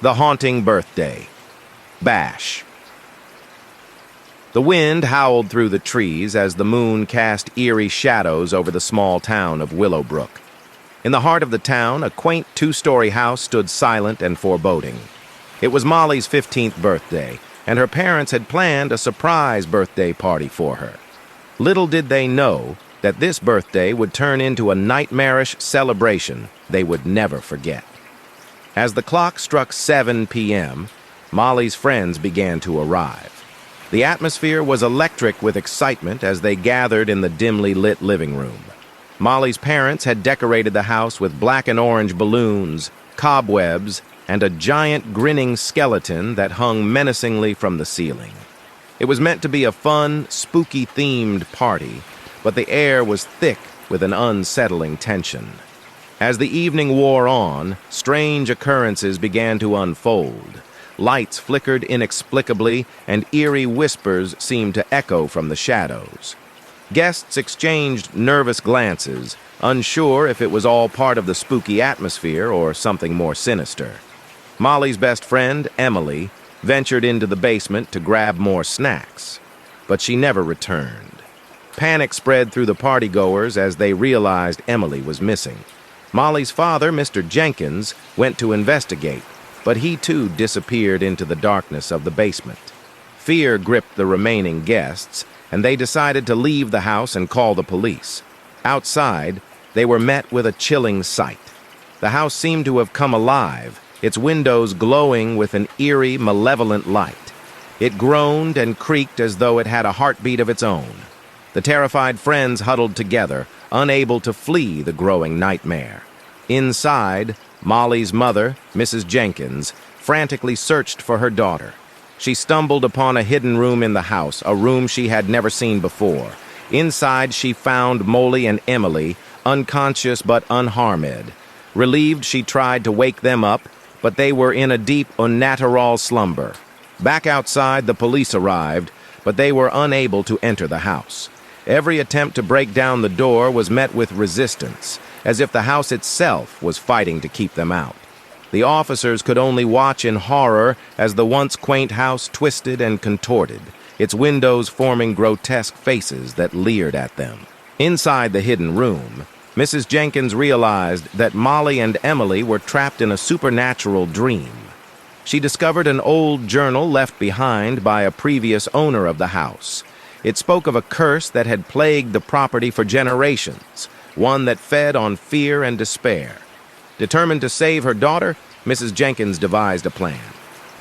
The Haunting Birthday. Bash. The wind howled through the trees as the moon cast eerie shadows over the small town of Willowbrook. In the heart of the town, a quaint two-story house stood silent and foreboding. It was Molly's 15th birthday, and her parents had planned a surprise birthday party for her. Little did they know that this birthday would turn into a nightmarish celebration they would never forget. As the clock struck 7 p.m., Molly's friends began to arrive. The atmosphere was electric with excitement as they gathered in the dimly lit living room. Molly's parents had decorated the house with black and orange balloons, cobwebs, and a giant grinning skeleton that hung menacingly from the ceiling. It was meant to be a fun, spooky-themed party, but the air was thick with an unsettling tension. As the evening wore on, strange occurrences began to unfold. Lights flickered inexplicably, and eerie whispers seemed to echo from the shadows. Guests exchanged nervous glances, unsure if it was all part of the spooky atmosphere or something more sinister. Molly's best friend, Emily, ventured into the basement to grab more snacks, but she never returned. Panic spread through the partygoers as they realized Emily was missing. Molly's father, Mr. Jenkins, went to investigate, but he too disappeared into the darkness of the basement. Fear gripped the remaining guests, and they decided to leave the house and call the police. Outside, they were met with a chilling sight. The house seemed to have come alive, its windows glowing with an eerie, malevolent light. It groaned and creaked as though it had a heartbeat of its own. The terrified friends huddled together, unable to flee the growing nightmare. Inside, Molly's mother, Mrs. Jenkins, frantically searched for her daughter. She stumbled upon a hidden room in the house, a room she had never seen before. Inside, she found Molly and Emily, unconscious but unharmed. Relieved, she tried to wake them up, but they were in a deep unnatural slumber. Back outside, the police arrived, but they were unable to enter the house. Every attempt to break down the door was met with resistance, as if the house itself was fighting to keep them out. The officers could only watch in horror as the once quaint house twisted and contorted, its windows forming grotesque faces that leered at them. Inside the hidden room, Mrs. Jenkins realized that Molly and Emily were trapped in a supernatural dream. She discovered an old journal left behind by a previous owner of the house. It spoke of a curse that had plagued the property for generations, one that fed on fear and despair. Determined to save her daughter, Mrs. Jenkins devised a plan.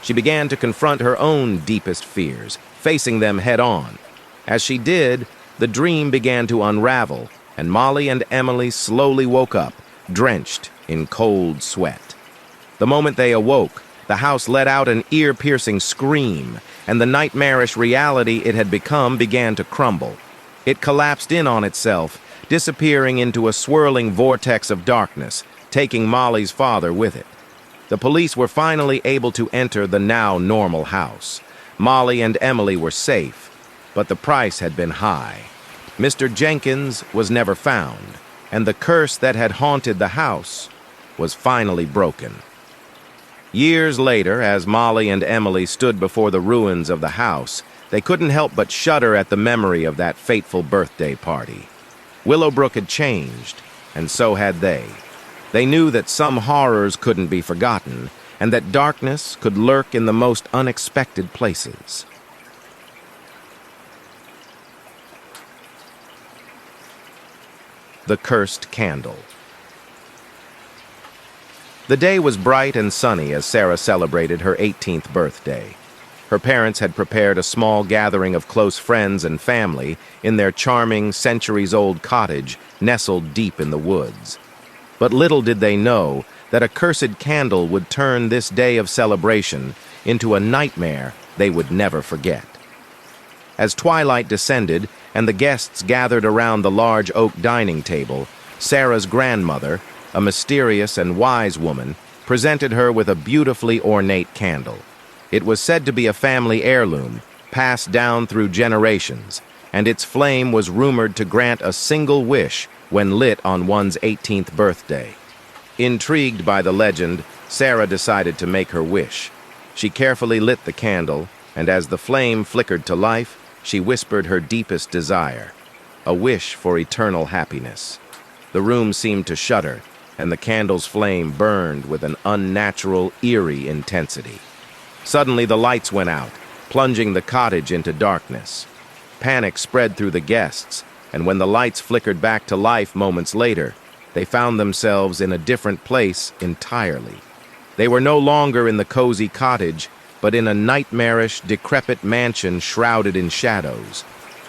She began to confront her own deepest fears, facing them head-on. As she did, the dream began to unravel, and Molly and Emily slowly woke up, drenched in cold sweat. The moment they awoke, the house let out an ear-piercing scream, and the nightmarish reality it had become began to crumble. It collapsed in on itself, disappearing into a swirling vortex of darkness, taking Molly's father with it. The police were finally able to enter the now normal house. Molly and Emily were safe, but the price had been high. Mr. Jenkins was never found, and the curse that had haunted the house was finally broken. Years later, as Molly and Emily stood before the ruins of the house, they couldn't help but shudder at the memory of that fateful birthday party. Willowbrook had changed, and so had they. They knew that some horrors couldn't be forgotten, and that darkness could lurk in the most unexpected places. The Cursed Candle. The day was bright and sunny as Sarah celebrated her 18th birthday. Her parents had prepared a small gathering of close friends and family in their charming, centuries-old cottage nestled deep in the woods. But little did they know that a cursed candle would turn this day of celebration into a nightmare they would never forget. As twilight descended and the guests gathered around the large oak dining table, Sarah's grandmother, a mysterious and wise woman, presented her with a beautifully ornate candle. It was said to be a family heirloom, passed down through generations, and its flame was rumored to grant a single wish when lit on one's 18th birthday. Intrigued by the legend, Sarah decided to make her wish. She carefully lit the candle, and as the flame flickered to life, she whispered her deepest desire, a wish for eternal happiness. The room seemed to shudder, and the candle's flame burned with an unnatural, eerie intensity. Suddenly the lights went out, plunging the cottage into darkness. Panic spread through the guests, and when the lights flickered back to life moments later, they found themselves in a different place entirely. They were no longer in the cozy cottage, but in a nightmarish, decrepit mansion shrouded in shadows.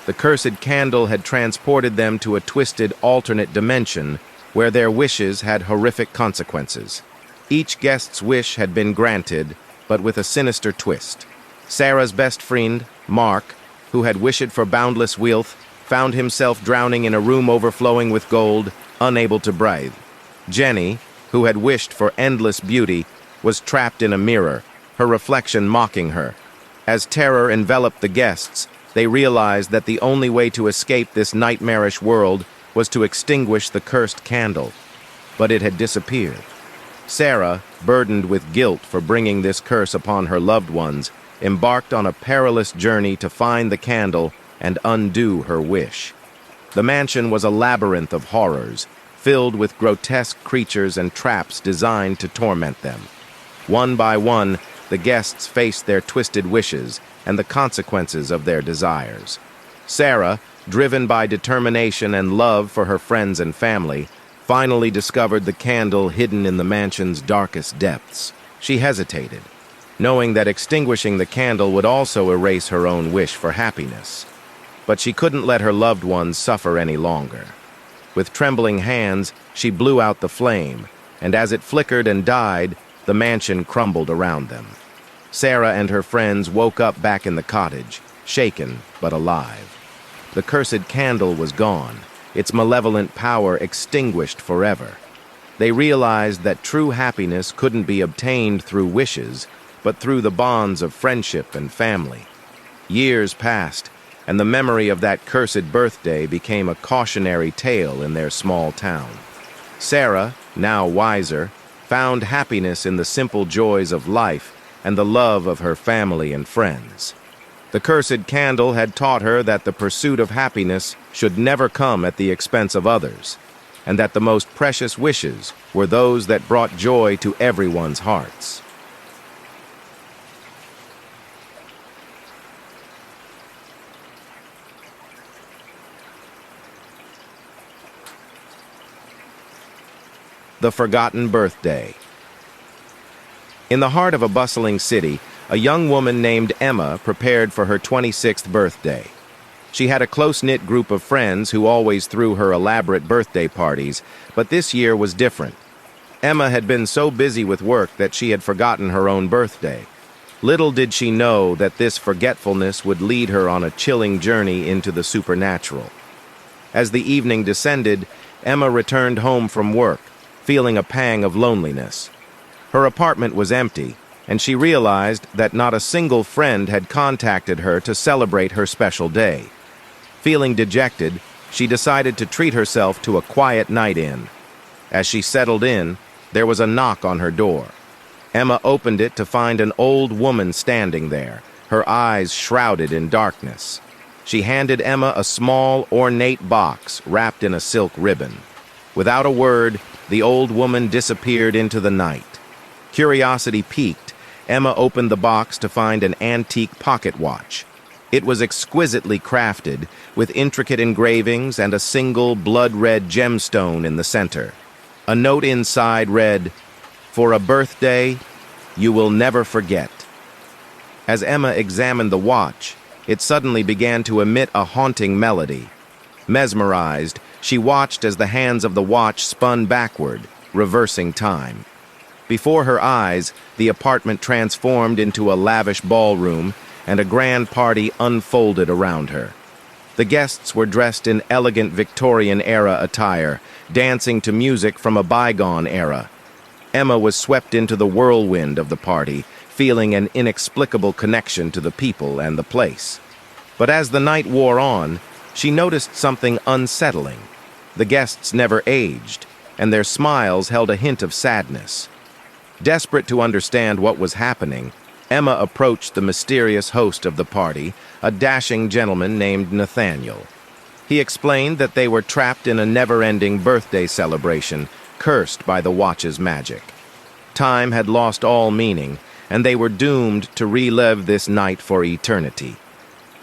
The cursed candle had transported them to a twisted, alternate dimension where their wishes had horrific consequences. Each guest's wish had been granted, but with a sinister twist. Sarah's best friend, Mark, who had wished for boundless wealth, found himself drowning in a room overflowing with gold, unable to breathe. Jenny, who had wished for endless beauty, was trapped in a mirror, her reflection mocking her. As terror enveloped the guests, they realized that the only way to escape this nightmarish world was to extinguish the cursed candle. But it had disappeared. Sarah, burdened with guilt for bringing this curse upon her loved ones, embarked on a perilous journey to find the candle and undo her wish. The mansion was a labyrinth of horrors, filled with grotesque creatures and traps designed to torment them. One by one, the guests faced their twisted wishes and the consequences of their desires. Sarah, driven by determination and love for her friends and family, finally discovered the candle hidden in the mansion's darkest depths. She hesitated, knowing that extinguishing the candle would also erase her own wish for happiness. But she couldn't let her loved ones suffer any longer. With trembling hands, she blew out the flame, and as it flickered and died, the mansion crumbled around them. Sarah and her friends woke up back in the cottage, shaken but alive. The cursed candle was gone, its malevolent power extinguished forever. They realized that true happiness couldn't be obtained through wishes, but through the bonds of friendship and family. Years passed, and the memory of that cursed birthday became a cautionary tale in their small town. Sarah, now wiser, found happiness in the simple joys of life and the love of her family and friends. The cursed candle had taught her that the pursuit of happiness should never come at the expense of others, and that the most precious wishes were those that brought joy to everyone's hearts. The Forgotten Birthday. In the heart of a bustling city, a young woman named Emma prepared for her 26th birthday. She had a close-knit group of friends who always threw her elaborate birthday parties, but this year was different. Emma had been so busy with work that she had forgotten her own birthday. Little did she know that this forgetfulness would lead her on a chilling journey into the supernatural. As the evening descended, Emma returned home from work, feeling a pang of loneliness. Her apartment was empty, and she realized that not a single friend had contacted her to celebrate her special day. Feeling dejected, she decided to treat herself to a quiet night in. As she settled in, there was a knock on her door. Emma opened it to find an old woman standing there, her eyes shrouded in darkness. She handed Emma a small, ornate box wrapped in a silk ribbon. Without a word, the old woman disappeared into the night. Curiosity piqued, Emma opened the box to find an antique pocket watch. It was exquisitely crafted, with intricate engravings and a single blood-red gemstone in the center. A note inside read, "For a birthday, you will never forget." As Emma examined the watch, it suddenly began to emit a haunting melody. Mesmerized, she watched as the hands of the watch spun backward, reversing time. Before her eyes, the apartment transformed into a lavish ballroom, and a grand party unfolded around her. The guests were dressed in elegant Victorian-era attire, dancing to music from a bygone era. Emma was swept into the whirlwind of the party, feeling an inexplicable connection to the people and the place. But as the night wore on, she noticed something unsettling. The guests never aged. and their smiles held a hint of sadness. Desperate to understand what was happening, Emma approached the mysterious host of the party, a dashing gentleman named Nathaniel. He explained that they were trapped in a never-ending birthday celebration, cursed by the watch's magic. Time had lost all meaning, and they were doomed to relive this night for eternity.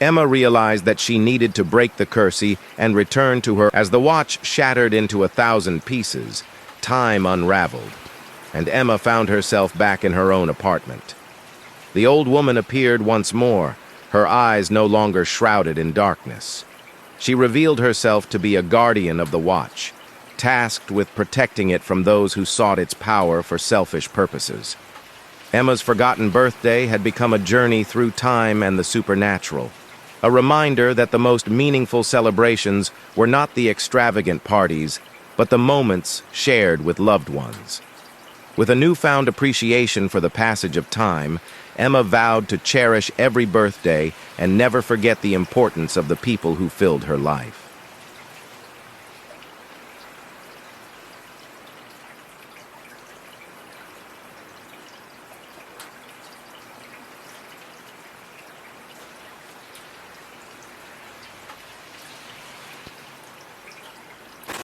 Emma realized that she needed to break the curse and return to her. As the watch shattered into 1,000 pieces, time unraveled, and Emma found herself back in her own apartment. The old woman appeared once more, her eyes no longer shrouded in darkness. She revealed herself to be a guardian of the watch, tasked with protecting it from those who sought its power for selfish purposes. Emma's forgotten birthday had become a journey through time and the supernatural, a reminder that the most meaningful celebrations were not the extravagant parties, but the moments shared with loved ones. With a newfound appreciation for the passage of time, Emma vowed to cherish every birthday and never forget the importance of the people who filled her life.